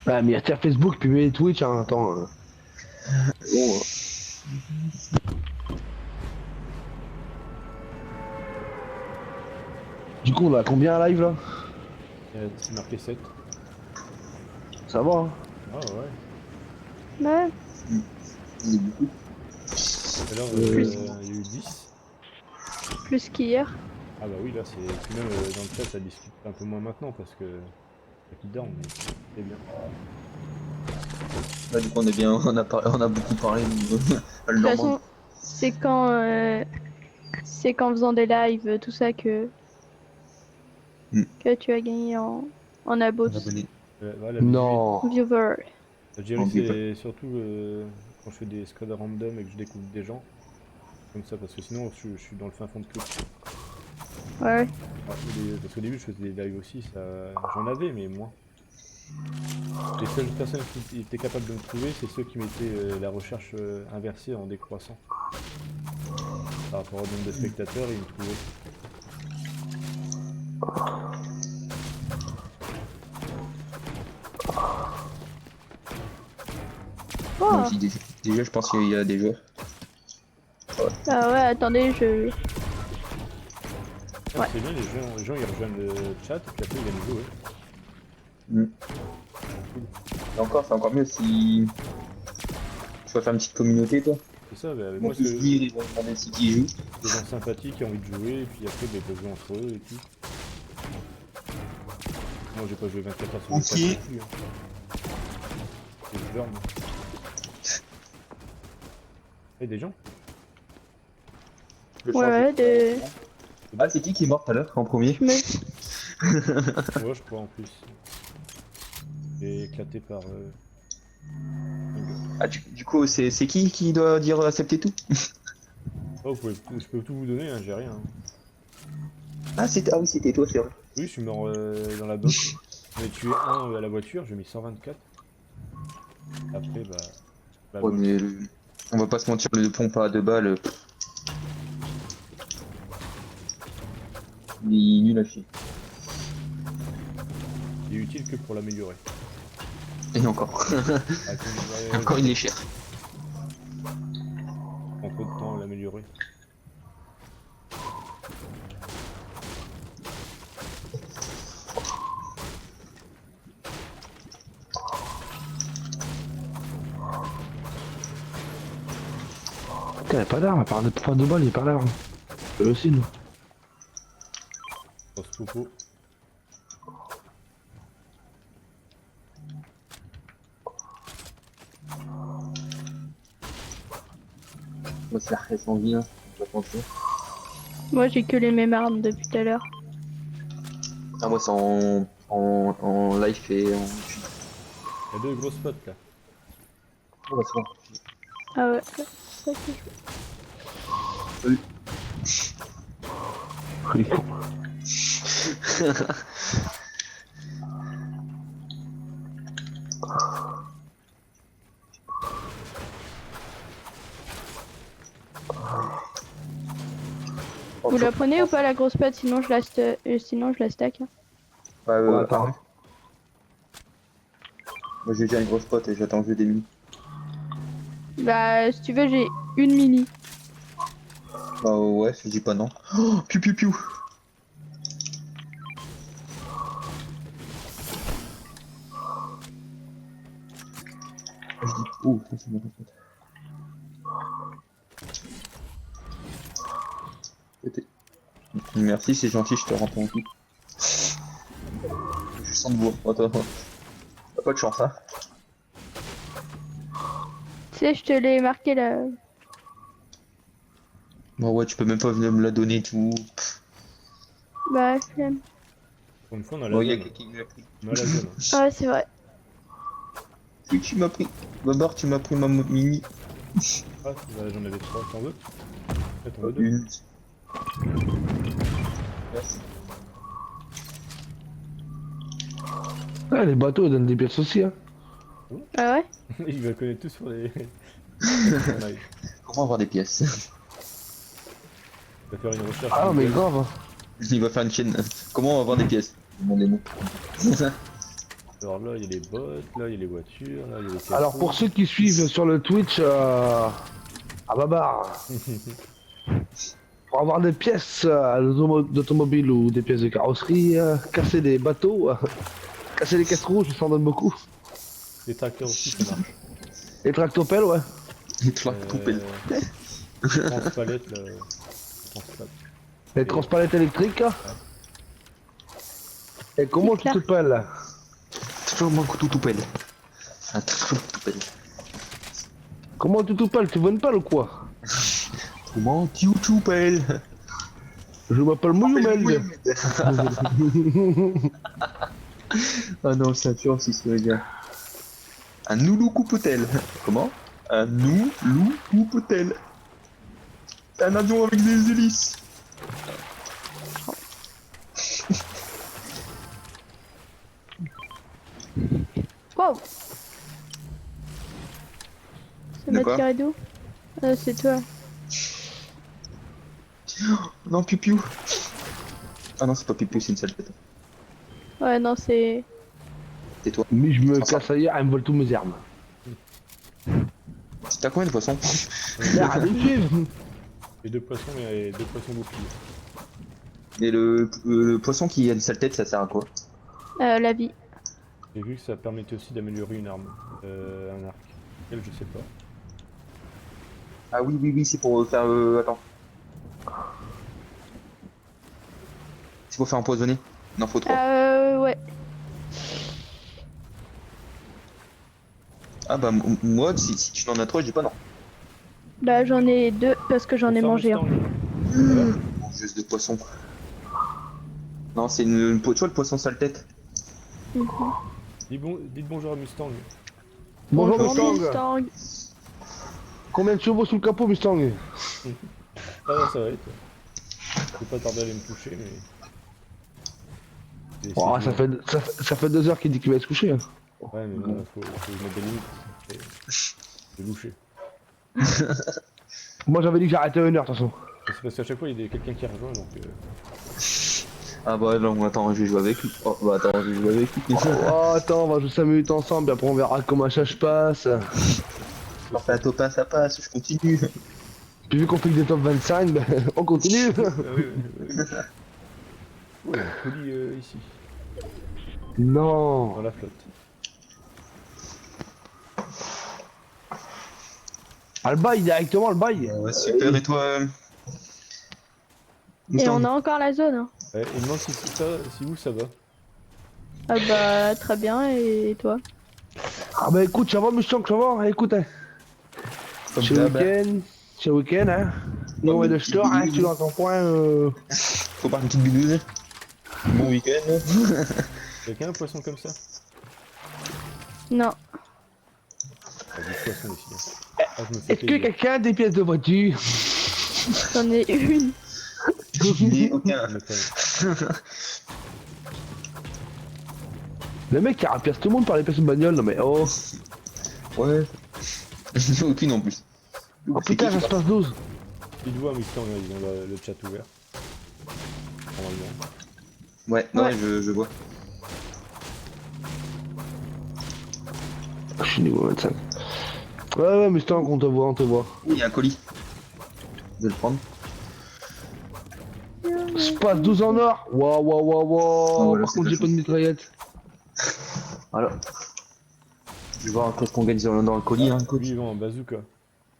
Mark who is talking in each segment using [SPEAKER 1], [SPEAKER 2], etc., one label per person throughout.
[SPEAKER 1] Ah, mais il y a Facebook, puis Twitch, hein, attends. Bon, du coup, on a combien live là?
[SPEAKER 2] C'est marqué 7.
[SPEAKER 1] Ça va, hein?
[SPEAKER 2] Ah ouais.
[SPEAKER 3] Ouais,
[SPEAKER 4] Il est beaucoup.
[SPEAKER 2] Alors,
[SPEAKER 3] plus,
[SPEAKER 2] il y a eu 10.
[SPEAKER 3] plus qu'hier.
[SPEAKER 2] Ah bah oui, là, c'est... Puis même dans le chat, ça discute un peu moins maintenant, parce que... Pas qu'ils dorment, mais c'est bien.
[SPEAKER 4] Là, du coup, on est bien, on a beaucoup parlé de
[SPEAKER 3] De
[SPEAKER 4] le
[SPEAKER 3] toute
[SPEAKER 4] Normand.
[SPEAKER 3] façon, c'est qu'en faisant des lives, tout ça,
[SPEAKER 4] Hmm.
[SPEAKER 3] que tu as gagné en abos,
[SPEAKER 4] On a abonné.
[SPEAKER 2] Voilà,
[SPEAKER 1] Non.
[SPEAKER 3] viewer.
[SPEAKER 2] je dirais
[SPEAKER 4] En
[SPEAKER 2] que
[SPEAKER 4] vieux.
[SPEAKER 2] c'est surtout quand je fais des squads random et que je découvre des gens, comme ça, parce que sinon, je suis dans le fin fond de Twitch.
[SPEAKER 3] Ouais.
[SPEAKER 2] Parce qu'au début, je faisais des lives aussi, ça... j'en avais, mais moins. Les seules personnes qui étaient capables de me trouver, c'est ceux qui mettaient la recherche inversée en décroissant. Par rapport au nombre de spectateurs, ils me trouvaient.
[SPEAKER 4] Moi
[SPEAKER 3] Oh.
[SPEAKER 4] aussi, déjà, je pense qu'il y a des joueurs.
[SPEAKER 3] Ah ouais, attendez, je...
[SPEAKER 2] Ah,
[SPEAKER 3] Ouais.
[SPEAKER 2] c'est bien, les gens ils rejoignent le chat et puis après ils viennent jouer.
[SPEAKER 4] Hmm.
[SPEAKER 2] Cool.
[SPEAKER 4] Et encore, c'est encore mieux si tu vas faire une petite communauté, toi.
[SPEAKER 2] C'est ça, bah,
[SPEAKER 4] Ils vont
[SPEAKER 2] moi
[SPEAKER 4] tous dire, ils vont demander si qui joue.
[SPEAKER 2] des gens sympathiques qui ont envie de jouer et puis après bah, ils peuvent jouer entre eux et tout. Moi j'ai pas joué 24 heures sur 24
[SPEAKER 4] Entier.
[SPEAKER 2] non plus. Hein. Et je dors moi. Et des gens?
[SPEAKER 4] Le
[SPEAKER 3] Ouais,
[SPEAKER 4] changer.
[SPEAKER 3] ouais, de...
[SPEAKER 4] Ah, c'est qui est mort tout à l'heure en premier?
[SPEAKER 3] je me...
[SPEAKER 2] Ouais je crois en plus. Et éclaté par un gars.
[SPEAKER 4] Ah, du coup, c'est qui doit dire accepter tout?
[SPEAKER 2] Oh, je peux tout vous donner, hein, j'ai rien. Hein.
[SPEAKER 4] Ah, ah oui, c'était toi, c'est vrai.
[SPEAKER 2] Oui je suis mort dans la box. J'en ai tué un à la voiture, j'ai mis 124. Après bah la
[SPEAKER 4] Ouais,
[SPEAKER 2] box.
[SPEAKER 4] mais on va pas se mentir, le pompe à 2 balles, il est nul à chier.
[SPEAKER 2] Il est utile que pour l'améliorer.
[SPEAKER 4] Et encore.
[SPEAKER 2] Ah,
[SPEAKER 4] Et encore, il est cher.
[SPEAKER 2] prend trop de temps à l'améliorer.
[SPEAKER 1] Putain, il a pas d'arme, à part de 3 de balles, il a pas d'arme. Eux aussi, nous.
[SPEAKER 2] Grosse popo.
[SPEAKER 4] Moi, c'est la reste en vie, hein. Je vais pas mentir.
[SPEAKER 3] Moi, j'ai que les mêmes armes depuis tout à l'heure.
[SPEAKER 4] Ah, moi, c'est en live et en.
[SPEAKER 2] Il y a deux grosses spots là.
[SPEAKER 4] Oh, bah, c'est bon.
[SPEAKER 3] Ah ouais, c'est ça que je...
[SPEAKER 4] Salut.
[SPEAKER 1] Les cons.
[SPEAKER 3] Vous la prenez ou pas la grosse patte, sinon je sinon je la stack. Hein.
[SPEAKER 4] Ouais,
[SPEAKER 1] Ouais, attends.
[SPEAKER 4] Moi, j'ai déjà une grosse pote et j'attends que des minutes.
[SPEAKER 3] Bah, si tu veux, j'ai une mini.
[SPEAKER 4] Bah, ouais, je dis pas non. Oh, piou piou piou. Je dis, oh, ça, c'est ma grosse pote. Merci, c'est gentil, je te rends ton coup. Je sens de vous. Attends, t'as pas de chance, hein.
[SPEAKER 3] Tu sais, je te l'ai marqué là.
[SPEAKER 4] Bah ouais, tu peux même pas venir me la donner et tout.
[SPEAKER 3] Bah, flemme.
[SPEAKER 2] Pour une fois on a la
[SPEAKER 4] Bon, il y a
[SPEAKER 2] zone.
[SPEAKER 4] quelqu'un qui me l'a pris.
[SPEAKER 2] On a la zone.
[SPEAKER 3] Ouais, c'est vrai.
[SPEAKER 4] Oui, tu m'as pris. Babar, tu m'as pris ma mini.
[SPEAKER 2] Ah, bah, j'en avais trois, t'en veux? Ouais, t'en veux deux?
[SPEAKER 4] Une. Merci.
[SPEAKER 1] Ouais, les bateaux, ils donnent des pièces aussi, hein.
[SPEAKER 3] Ah ouais?
[SPEAKER 2] Il va connaître tout sur les... Ouais.
[SPEAKER 4] Comment avoir des pièces?
[SPEAKER 2] Il va faire une recherche.
[SPEAKER 1] Ah, mais
[SPEAKER 2] Google.
[SPEAKER 1] grave, hein.
[SPEAKER 4] Il va faire une chaîne. Comment avoir des pièces? Demandez-moi.
[SPEAKER 2] Ça Alors là, il y a les bots, là, il y a les voitures, là, il y a les
[SPEAKER 1] Alors
[SPEAKER 2] capos.
[SPEAKER 1] pour ceux qui suivent sur le Twitch, à Babar, pour avoir des pièces d'automobile ou des pièces de carrosserie, casser des bateaux, casser les caisses rouges, ça en donne beaucoup.
[SPEAKER 2] Les tracteurs aussi, ça marche.
[SPEAKER 1] Les tractopelles, ouais.
[SPEAKER 4] Les tractopelles.
[SPEAKER 2] Transpalette, là. Transpalette.
[SPEAKER 1] Les transpalettes électriques. Et comment
[SPEAKER 3] C'est
[SPEAKER 1] tu te
[SPEAKER 3] clair.
[SPEAKER 1] pelles?
[SPEAKER 4] Toujours mon couteau tout pelle. Un couteau tout pelle.
[SPEAKER 1] Comment tu te pelles? Tu veux une pelle ou quoi?
[SPEAKER 4] Comment tu tout pelle?
[SPEAKER 1] Je m'appelle Mouyoumed.
[SPEAKER 4] Ah non, c'est un tueur si c'est bien. Un noulou coupe-tel. Comment? Un noulou coupe-tel. Un avion avec des hélices.
[SPEAKER 3] Wow. Ça
[SPEAKER 4] De
[SPEAKER 3] m'a
[SPEAKER 4] quoi
[SPEAKER 3] tiré d'où? C'est toi.
[SPEAKER 4] Non, piou-piou. Ah non, c'est pas piou-piou, c'est une sale tête.
[SPEAKER 3] Ouais, non, c'est.
[SPEAKER 4] C'est toi.
[SPEAKER 1] Mais je me
[SPEAKER 4] Ah, ça.
[SPEAKER 1] casse ailleurs, elle me vole tous mes armes.
[SPEAKER 4] T'as combien de poissons?
[SPEAKER 1] Arrête de me suivre.
[SPEAKER 2] Les deux poissons et deux poissons boucliers.
[SPEAKER 4] Et le poisson qui a une sale tête, ça sert à quoi?
[SPEAKER 3] La vie.
[SPEAKER 2] J'ai vu que ça permettait aussi d'améliorer une arme. Un arc. Quel, je sais pas.
[SPEAKER 4] Ah oui, oui, oui, c'est pour faire... attends. C'est pour faire empoisonner. Il en faut 3.
[SPEAKER 3] Ouais.
[SPEAKER 4] Ah bah moi, si tu en as 3, je dis pas non.
[SPEAKER 3] Bah, j'en ai 2 parce que j'en ai
[SPEAKER 2] Pour
[SPEAKER 3] mangé un.
[SPEAKER 2] Mustang.
[SPEAKER 4] Mangeuse de poisson. Non, c'est tu vois le poisson sale tête.
[SPEAKER 3] Mhm.
[SPEAKER 2] Dites bonjour à Mustang.
[SPEAKER 1] Bonjour
[SPEAKER 3] Bonjour,
[SPEAKER 1] Mustang.
[SPEAKER 3] Mustang.
[SPEAKER 1] Combien de chevaux sous le capot Mustang?
[SPEAKER 2] Ah ouais, ça va être. Je vais pas tarder à aller me coucher, mais. Je vais
[SPEAKER 1] Oh,
[SPEAKER 2] essayer
[SPEAKER 1] ça fait 2 heures qu'il dit qu'il va se coucher. Hein.
[SPEAKER 2] Ouais, mais non, faut mettre des limites. Et- Je vais loucher.
[SPEAKER 1] Moi j'avais dit que j'arrêtais à 1 heure de toute façon.
[SPEAKER 2] C'est parce qu'à chaque fois, il y a quelqu'un qui rejoint, donc.
[SPEAKER 4] Ah bah non, attends, je vais jouer avec lui. Oh bah attends, je vais jouer avec lui.
[SPEAKER 1] Oh, attends, on va jouer 5 minutes ensemble et après on verra comment ça se passe.
[SPEAKER 4] Alors fais un topin, ça passe, je continue.
[SPEAKER 1] Puis vu qu'on fait que des top 25, ben, on continue.
[SPEAKER 2] Ah oui, oui, oui. Oh, il y a un colis ici,
[SPEAKER 1] Non.
[SPEAKER 2] dans la flotte.
[SPEAKER 1] Ah, le bail, directement le bail.
[SPEAKER 4] Ouais, super, et toi
[SPEAKER 3] Et
[SPEAKER 4] Mustang
[SPEAKER 3] on a encore la zone. Hein.
[SPEAKER 2] Ouais, il demande si vous ça va.
[SPEAKER 3] Ah bah, très bien. Et toi?
[SPEAKER 1] Ah bah écoute, ça va Mustang, ça va. Écoute, hein.
[SPEAKER 4] Comme
[SPEAKER 1] C'est le
[SPEAKER 4] d'hab.
[SPEAKER 1] week-end. C'est le week-end, hein. Nous on est de store, hein. Tu es dans ton coin.
[SPEAKER 4] Faut pas une petite bidouze. Bon week-end.
[SPEAKER 2] Quelqu'un a un poisson comme ça?
[SPEAKER 3] Non.
[SPEAKER 2] Ah, du poisson ici. Hein. Ah, je me fais
[SPEAKER 1] Est-ce que
[SPEAKER 2] plaisir.
[SPEAKER 1] quelqu'un a des pièces de voiture?
[SPEAKER 3] J'en ai une.
[SPEAKER 4] J'ai aucun.
[SPEAKER 2] Ça m'étonne.
[SPEAKER 1] Le mec qui rapiace tout le monde par les pièces de bagnole, non mais oh.
[SPEAKER 4] Ouais. J'ai aucune en plus.
[SPEAKER 1] Oh putain, ça se passe 12.
[SPEAKER 2] Dites-vous à Mustang, ils ont le chat ouvert. Normalement.
[SPEAKER 4] Ouais, non,
[SPEAKER 3] Ouais.
[SPEAKER 4] je vois.
[SPEAKER 1] Je suis niveau 25. Ouais, Mustang, on te voit, on te voit.
[SPEAKER 4] Oui, il y a un colis. Je vais le prendre.
[SPEAKER 1] Space 12 en or. Waouh, waouh, waouh, waouh.
[SPEAKER 4] Ah, voilà,
[SPEAKER 1] Par
[SPEAKER 4] c'est
[SPEAKER 1] contre,
[SPEAKER 4] la
[SPEAKER 1] j'ai pas de
[SPEAKER 4] chose.
[SPEAKER 1] mitraillette.
[SPEAKER 4] Voilà. Je vais voir qu'est-ce qu'on gagne dans le colis, hein, coach.
[SPEAKER 2] Lui, ils vont en bazooka.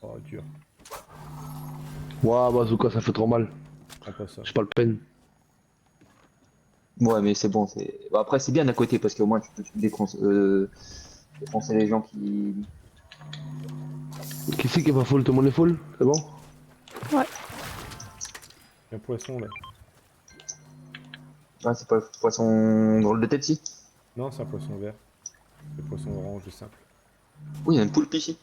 [SPEAKER 2] Oh, dur.
[SPEAKER 1] Waouh, bazooka, ça fait trop mal.
[SPEAKER 2] Prends pas ça.
[SPEAKER 1] J'ai pas le peine.
[SPEAKER 4] Ouais, mais c'est bon. Bah, après, c'est bien d'un côté parce qu'au moins tu peux défoncer les gens qui.
[SPEAKER 1] Qui c'est qui est pas full? Tout le monde est full? C'est bon?
[SPEAKER 2] Il y a un poisson là.
[SPEAKER 4] Ah, c'est pas le poisson drôle de tête, si.
[SPEAKER 2] Non, c'est un poisson vert. Le poisson orange et simple.
[SPEAKER 4] Oui, il y a une poulpe ici.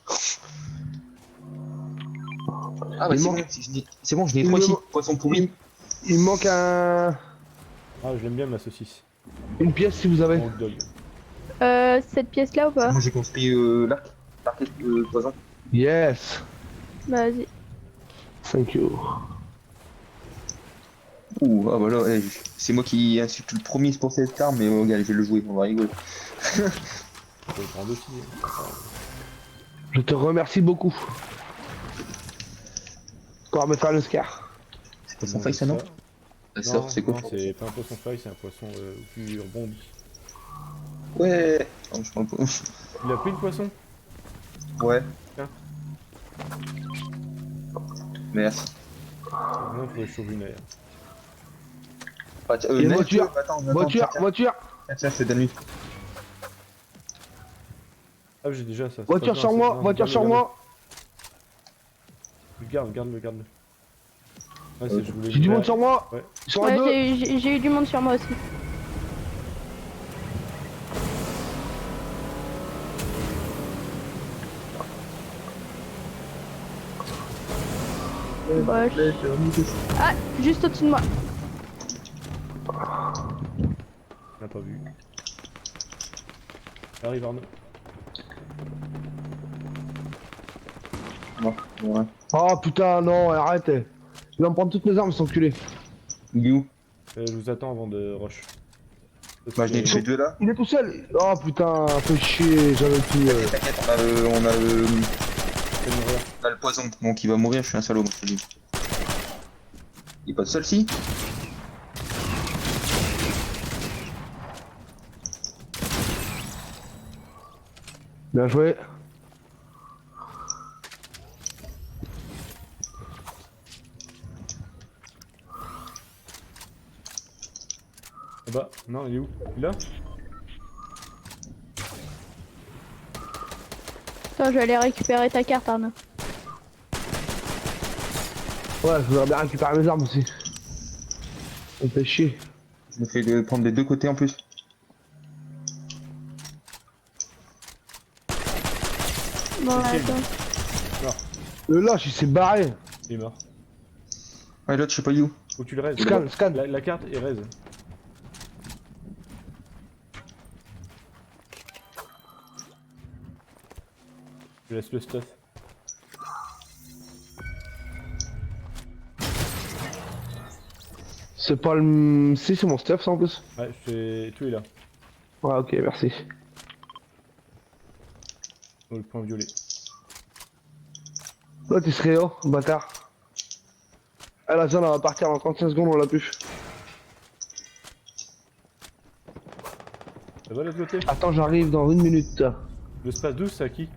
[SPEAKER 4] Ah, bah
[SPEAKER 1] Il
[SPEAKER 4] c'est
[SPEAKER 1] manque-
[SPEAKER 4] bon, c'est bon, je n'ai
[SPEAKER 1] il
[SPEAKER 4] trois
[SPEAKER 1] me
[SPEAKER 4] ici.
[SPEAKER 1] man-
[SPEAKER 4] Poisson pourri.
[SPEAKER 1] Il me manque
[SPEAKER 2] Ah, je l'aime bien ma saucisse.
[SPEAKER 1] une pièce si vous avez.
[SPEAKER 2] En hot dog.
[SPEAKER 3] Cette pièce-là ou pas?
[SPEAKER 4] Moi, j'ai construit l'arc. L'arc poison.
[SPEAKER 1] Yes.
[SPEAKER 3] Bah, vas-y.
[SPEAKER 1] Thank you.
[SPEAKER 4] Ouh, ah bah là, c'est moi qui insulte le premier pour cette arme, mais regarde, je vais le jouer, on va rigoler.
[SPEAKER 2] Faut le prendre aussi.
[SPEAKER 1] Je te remercie beaucoup. Pour me faire le scar.
[SPEAKER 4] C'est pas son faille ça, non? La
[SPEAKER 2] Non,
[SPEAKER 4] sœur, c'est quoi?
[SPEAKER 2] non, c'est pas un poisson faille, c'est un poisson qui rebondit.
[SPEAKER 4] Ouais. Oh, je prends le pot.
[SPEAKER 2] Il a pris le poisson?
[SPEAKER 4] Ouais.
[SPEAKER 2] Tiens.
[SPEAKER 4] Merci.
[SPEAKER 2] Non, il faudrait chauffer une air.
[SPEAKER 4] Ah, tiens,
[SPEAKER 1] Il y a une
[SPEAKER 4] Ned,
[SPEAKER 1] voiture.
[SPEAKER 4] attends,
[SPEAKER 1] Voiture,
[SPEAKER 4] tiens,
[SPEAKER 1] voiture,
[SPEAKER 4] tiens, je te donne lui.
[SPEAKER 2] Ah, j'ai déjà ça.
[SPEAKER 1] voiture
[SPEAKER 2] Non,
[SPEAKER 1] sur
[SPEAKER 2] c'est-
[SPEAKER 1] moi,
[SPEAKER 2] non,
[SPEAKER 1] voiture
[SPEAKER 2] garde-le,
[SPEAKER 1] sur moi.
[SPEAKER 2] garde-le. Garde-le. Ouais, c'est, je voulais
[SPEAKER 1] J'ai du monde sur moi.
[SPEAKER 2] Ouais.
[SPEAKER 1] Ils sont à
[SPEAKER 3] Ouais,
[SPEAKER 1] deux.
[SPEAKER 3] j'ai eu du monde sur moi aussi. Bah, Ah, juste au-dessus de moi.
[SPEAKER 2] On n'a pas vu. Arrive Arnaud.
[SPEAKER 4] Ouais.
[SPEAKER 1] Oh putain, non, arrête. Il va me prendre toutes mes armes, cet enculé.
[SPEAKER 4] Il est où?
[SPEAKER 2] Je vous attends avant de rush.
[SPEAKER 4] Bah, je l'ai tué deux là.
[SPEAKER 1] Il est tout seul. Oh putain, fais chier, j'avais tout.
[SPEAKER 4] T'inquiète, on a le poison, donc il va mourir, je suis un salaud, moi je te dis. Il est pas seul si?
[SPEAKER 1] Bien joué.
[SPEAKER 2] Ah bah, non, il est où? Il est là?
[SPEAKER 3] Attends, je vais aller récupérer ta carte, Arnaud.
[SPEAKER 1] Ouais, je voudrais bien récupérer mes armes aussi. Ça me fait chier.
[SPEAKER 4] Je me fais prendre des deux côtés en plus.
[SPEAKER 3] Bon,
[SPEAKER 2] Ok.
[SPEAKER 3] attends.
[SPEAKER 1] Le lâche, il s'est barré.
[SPEAKER 2] Il est mort.
[SPEAKER 4] Ouais, l'autre, je sais pas il est où.
[SPEAKER 2] Faut que tu le raises.
[SPEAKER 1] Scan, scan.
[SPEAKER 2] La carte est raise. Je laisse le stuff.
[SPEAKER 1] C'est pas le. Si, c'est mon stuff, ça en plus.
[SPEAKER 2] Ouais, tout est là.
[SPEAKER 1] Ouais, ok, merci.
[SPEAKER 2] Dans le point violet.
[SPEAKER 1] Là, tu serais haut, bâtard. Ah, la zone, elle va partir dans 35 secondes, on l'a pu.
[SPEAKER 2] Ça va de l'autre côté?
[SPEAKER 1] Attends, j'arrive dans 1 minute.
[SPEAKER 2] Le space 12, c'est à qui?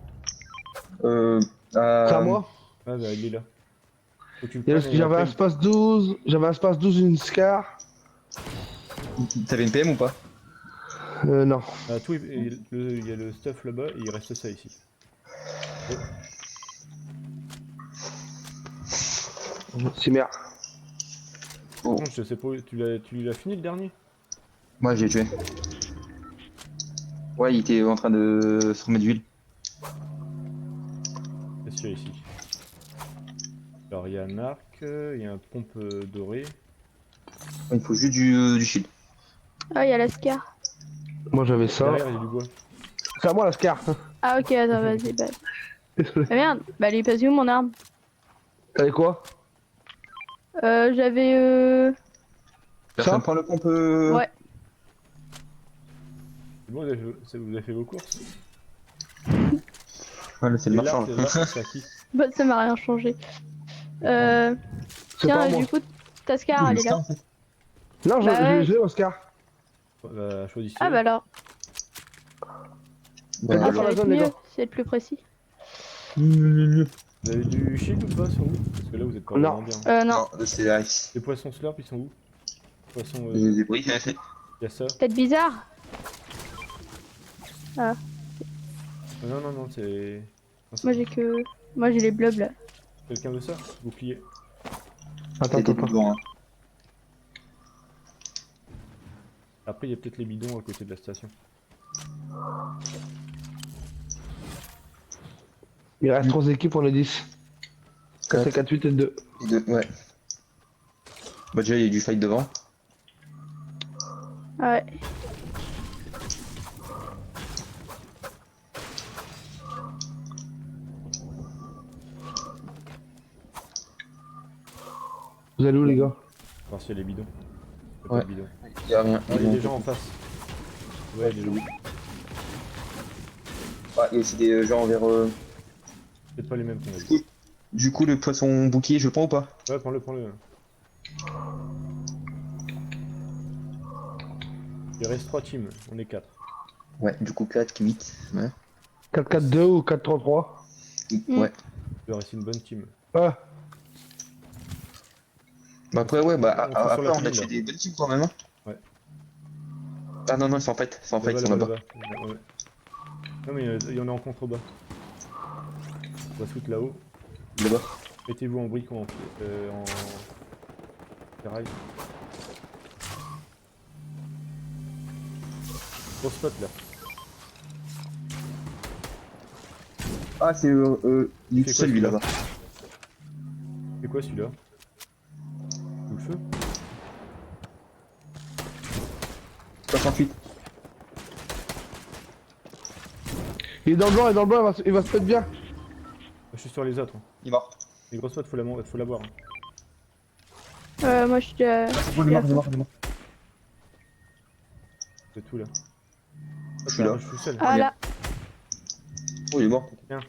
[SPEAKER 1] C'est à moi.
[SPEAKER 2] Ah bah il est là. Faut que tu le
[SPEAKER 1] Et là,
[SPEAKER 2] prennes et
[SPEAKER 1] j'avais un
[SPEAKER 2] après-
[SPEAKER 1] espace 12, une Scar.
[SPEAKER 4] T'avais une PM ou pas?
[SPEAKER 1] Non.
[SPEAKER 2] Ah, tout, il y a le stuff là-bas et il reste ça ici.
[SPEAKER 1] C'est merde.
[SPEAKER 2] Par contre, je sais pas, tu l'as fini le dernier?
[SPEAKER 4] Moi, j'ai tué. Ouais, il était en train de se remettre d'huile.
[SPEAKER 2] Qu'est-ce qu'il y a ici? Alors il y a un arc, il y a un pompe doré.
[SPEAKER 4] Il faut juste du shield.
[SPEAKER 3] Ah, il y a la Scar.
[SPEAKER 1] Moi, j'avais ça.
[SPEAKER 2] Derrière il y a du bois.
[SPEAKER 1] C'est à moi, la Scar.
[SPEAKER 3] Ah, ok, attends, vas-y, bah.
[SPEAKER 1] Désolé.
[SPEAKER 3] Ah merde, bah, elle est passée où mon arme?
[SPEAKER 1] T'avais quoi?
[SPEAKER 3] J'avais.
[SPEAKER 4] Personne prend le pompe.
[SPEAKER 3] Ouais.
[SPEAKER 2] C'est bon, vous avez fait vos courses?
[SPEAKER 4] Ouais, là, c'est le
[SPEAKER 2] Et
[SPEAKER 4] marchand.
[SPEAKER 2] l'arc, c'est à qui?
[SPEAKER 3] Bah, ça m'a rien changé.
[SPEAKER 1] C'est
[SPEAKER 3] Tiens,
[SPEAKER 1] pas moi.
[SPEAKER 3] du coup, ta Scar, elle est là.
[SPEAKER 1] Non,
[SPEAKER 3] Bah ouais.
[SPEAKER 1] je l'ai, Oscar.
[SPEAKER 2] Bah, choisissez.
[SPEAKER 3] Ah, bah alors.
[SPEAKER 1] T'as
[SPEAKER 3] Ah,
[SPEAKER 1] quoi
[SPEAKER 3] ça
[SPEAKER 1] sur
[SPEAKER 3] va
[SPEAKER 1] la
[SPEAKER 3] être
[SPEAKER 1] zone, les
[SPEAKER 3] mieux,
[SPEAKER 1] gars?
[SPEAKER 3] c'est être plus précis.
[SPEAKER 2] Vous avez du shield ou pas sur vous? Parce que là vous êtes pas
[SPEAKER 1] Non.
[SPEAKER 2] vraiment bien.
[SPEAKER 3] Non.
[SPEAKER 4] Non, c'est Ice.
[SPEAKER 2] Les poissons slurp ils sont où? Poissons.
[SPEAKER 4] Oui,
[SPEAKER 2] Il y a ça.
[SPEAKER 3] Peut-être bizarre.
[SPEAKER 2] Ah, non, c'est. Non, c'est
[SPEAKER 3] Moi, j'ai que. Moi, j'ai les blobs là.
[SPEAKER 2] Quelqu'un veut ça? Bouclier.
[SPEAKER 1] Attends, attends, attends.
[SPEAKER 4] dedans. Hein.
[SPEAKER 2] Après, il y a peut-être les bidons à côté de la station.
[SPEAKER 1] Il reste 3 équipes, on est 10. 4, 4, 8 et 2.
[SPEAKER 4] Ouais. Bah, déjà, il y a du fight devant.
[SPEAKER 3] Ouais.
[SPEAKER 1] Vous allez où, les gars?
[SPEAKER 2] Voir s'il y a les bidons. Il y a pas
[SPEAKER 4] Ouais.
[SPEAKER 2] de bidons.
[SPEAKER 4] Y'a rien.
[SPEAKER 2] Ah, il y a des gens en face. Ouais, il y a des gens.
[SPEAKER 4] Ah, il y a aussi des gens vers.
[SPEAKER 2] Peut-être pas les mêmes qu'on a dit.
[SPEAKER 4] Du coup, le poisson bouclier, je le prends ou pas?
[SPEAKER 2] Ouais, prends-le, prends-le. Il reste 3 teams, on est 4.
[SPEAKER 4] Ouais, du coup 4, 8. Ouais.
[SPEAKER 1] 4-4-2 ou 4-3-3.
[SPEAKER 4] Ouais.
[SPEAKER 2] Il doit rester une bonne team.
[SPEAKER 1] Ah,
[SPEAKER 4] Bah après, ouais, bah
[SPEAKER 2] On fonce sur
[SPEAKER 4] après,
[SPEAKER 2] la
[SPEAKER 4] on a
[SPEAKER 2] colline,
[SPEAKER 4] tué
[SPEAKER 2] là.
[SPEAKER 4] des belles teams quand même. Hein.
[SPEAKER 2] Ouais.
[SPEAKER 4] Ah non, non, ils sont en fight. Ils sont en fight, ils sont là-bas.
[SPEAKER 2] Ouais. Non, mais il y en a en contrebas. On va se foutre là-haut.
[SPEAKER 4] Là-bas.
[SPEAKER 2] Mettez-vous en brique ou en ferraille. Gros spot là.
[SPEAKER 4] Ah, c'est il est
[SPEAKER 2] C'est
[SPEAKER 4] tout seul
[SPEAKER 2] quoi,
[SPEAKER 4] lui
[SPEAKER 2] celui-là
[SPEAKER 4] là-bas.
[SPEAKER 2] C'est quoi celui-là? Sous le feu?
[SPEAKER 4] 68.
[SPEAKER 1] il est dans le blanc, il va se mettre bien.
[SPEAKER 2] Je suis sur les autres. Hein.
[SPEAKER 4] Il est mort.
[SPEAKER 2] Les gros spots, faut l'avoir. Hein.
[SPEAKER 3] Moi je suis.
[SPEAKER 4] Il est mort, il est mort, il est mort.
[SPEAKER 2] C'est tout là.
[SPEAKER 4] Je suis là.
[SPEAKER 2] Je suis seul.
[SPEAKER 3] Ah là.
[SPEAKER 4] Oh, il est mort.
[SPEAKER 2] Tiens.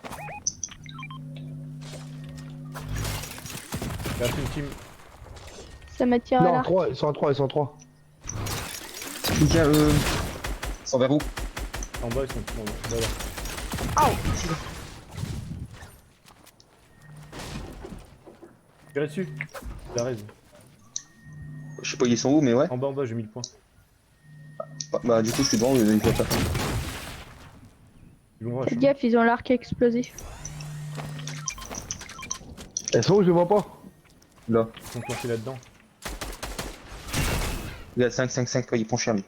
[SPEAKER 2] Il reste une team.
[SPEAKER 3] Ça m'a tiré à
[SPEAKER 1] Non,
[SPEAKER 3] l'arc.
[SPEAKER 1] 3, ils sont en 3, ils sont en 3.
[SPEAKER 4] Tiens, sans vers où?
[SPEAKER 2] En bas, ils sont tous en bas. Voilà. Tirez dessus. La raise.
[SPEAKER 4] Je sais pas, ils sont où, mais ouais.
[SPEAKER 2] En bas, j'ai mis le point.
[SPEAKER 4] Bah, du coup, je suis devant, il voit pas.
[SPEAKER 2] Ils vont rush.
[SPEAKER 3] Faites gaffe, ils ont l'arc explosif.
[SPEAKER 1] Elles sont où, je les vois pas.
[SPEAKER 4] Là.
[SPEAKER 2] Ils sont plantés là-dedans.
[SPEAKER 4] Il a 5, 5, 5, ouais, il prend cher lui.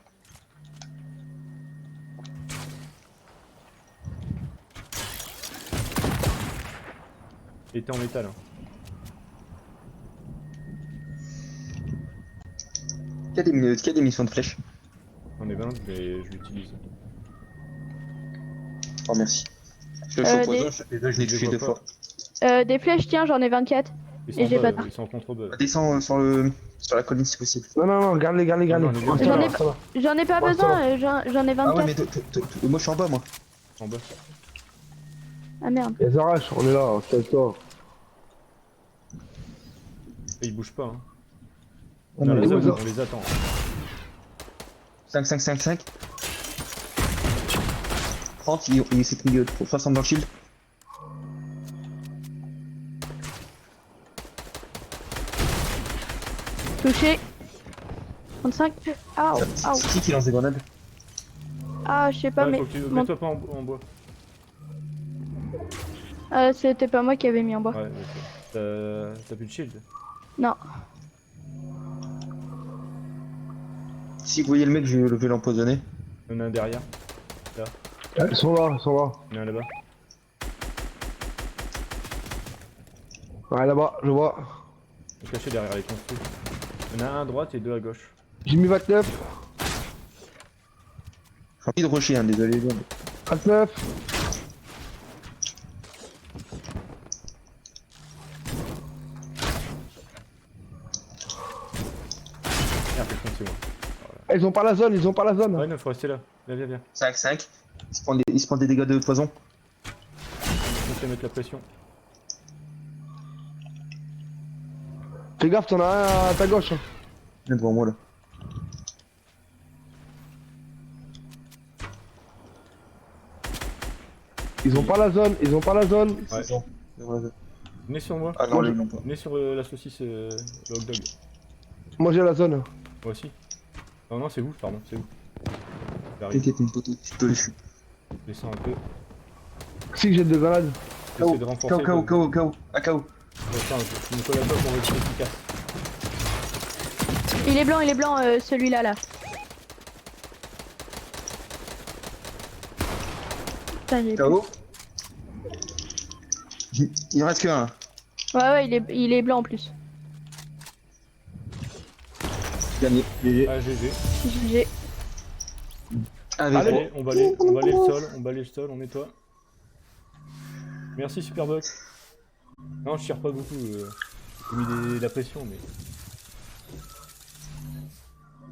[SPEAKER 2] Il était en métal. Hein.
[SPEAKER 4] Qu'il y a des missions de flèches.
[SPEAKER 2] J'en ai 20, mais je l'utilise.
[SPEAKER 4] Oh, merci. Je suis au poison,
[SPEAKER 3] des-
[SPEAKER 4] je l'ai tué
[SPEAKER 2] vois
[SPEAKER 4] 2
[SPEAKER 2] pas.
[SPEAKER 4] fois.
[SPEAKER 3] Des flèches, tiens, j'en ai 24.
[SPEAKER 2] Ils sont
[SPEAKER 3] Et
[SPEAKER 2] en
[SPEAKER 3] j'ai
[SPEAKER 2] bas,
[SPEAKER 3] pas
[SPEAKER 2] ils sont en contrebas.
[SPEAKER 4] Descends sur la colline si possible.
[SPEAKER 1] Non, non, non, garde-les.
[SPEAKER 2] Non, non, on est bien.
[SPEAKER 1] Ça
[SPEAKER 3] J'en
[SPEAKER 1] va,
[SPEAKER 3] ai-
[SPEAKER 1] ça va.
[SPEAKER 3] J'en ai pas
[SPEAKER 1] Ouais,
[SPEAKER 3] besoin,
[SPEAKER 1] ça
[SPEAKER 3] j'en ai 24.
[SPEAKER 4] Ah ouais, mais moi je suis en bas, moi.
[SPEAKER 2] En bas.
[SPEAKER 3] Ah merde.
[SPEAKER 1] Elles arrachent, on est là, calme-toi.
[SPEAKER 2] Et ils bougent pas. Hein.
[SPEAKER 4] On
[SPEAKER 2] On,
[SPEAKER 4] est
[SPEAKER 2] les
[SPEAKER 1] où,
[SPEAKER 2] attend,
[SPEAKER 1] ça
[SPEAKER 2] on les attend.
[SPEAKER 4] 5, 5, 5, 5. 30, il s'est pris 60 dans le shield.
[SPEAKER 3] Touché. 35. Aouh, aouh.
[SPEAKER 4] C'est qui lance des grenades?
[SPEAKER 3] Ah, je sais pas,
[SPEAKER 2] Ouais,
[SPEAKER 3] mais.
[SPEAKER 2] faut que tu...
[SPEAKER 3] mon-
[SPEAKER 2] Mets-toi pas en bois.
[SPEAKER 3] C'était pas moi qui avais mis en bois.
[SPEAKER 2] Ouais, ok. T'as plus de shield.
[SPEAKER 3] Non.
[SPEAKER 4] Si vous voyez le mec, je vais l'empoisonner.
[SPEAKER 2] Il y en a un derrière.
[SPEAKER 1] Ils sont là, ils sont là.
[SPEAKER 2] Il y en a un là-bas.
[SPEAKER 1] Ouais, là-bas, je vois.
[SPEAKER 2] Ils sont cachés derrière les construits. Il y en a un à droite et deux à gauche.
[SPEAKER 1] J'ai mis 29.
[SPEAKER 4] J'ai envie de rusher, hein, désolé.
[SPEAKER 1] 29.
[SPEAKER 2] Merde, c'est bon, c'est bon.
[SPEAKER 1] Ils ont pas la zone, ils ont pas la zone.
[SPEAKER 2] Ouais, non, faut rester là. Viens.
[SPEAKER 4] 5, 5. Il se prend des dégâts de poison.
[SPEAKER 2] Faut mettre la pression.
[SPEAKER 1] Fais gaffe, t'en as un à ta gauche.
[SPEAKER 4] Il est devant moi là.
[SPEAKER 1] Ils ont pas la zone, ils ont pas la zone.
[SPEAKER 2] Ouais.
[SPEAKER 4] C'est bon.
[SPEAKER 2] Venez sur moi.
[SPEAKER 4] Ah non, les non pas.
[SPEAKER 2] Venez sur la saucisse, le hot dog.
[SPEAKER 1] Moi j'ai la zone.
[SPEAKER 2] Moi aussi. Non, c'est vous, pardon, c'est vous. J'arrive.
[SPEAKER 4] T'inquiète, mon poteau, tu peux les chuter.
[SPEAKER 2] Descends un peu.
[SPEAKER 1] Si j'ai des grenades.
[SPEAKER 2] J'essaie de renforcer.
[SPEAKER 4] KO, KO.
[SPEAKER 2] Attends, je me colle à toi pour être efficace.
[SPEAKER 3] Il est blanc, celui-là là. Putain, j'ai plus.
[SPEAKER 4] KO. Il en reste qu'un.
[SPEAKER 3] Ouais, il est blanc en plus.
[SPEAKER 4] Gagné. GG.
[SPEAKER 2] Ah, GG.
[SPEAKER 3] GG.
[SPEAKER 2] Allez, on balaye le sol, on nettoie. Merci Superbuck. Non, je tire pas beaucoup. J'ai mis la pression, mais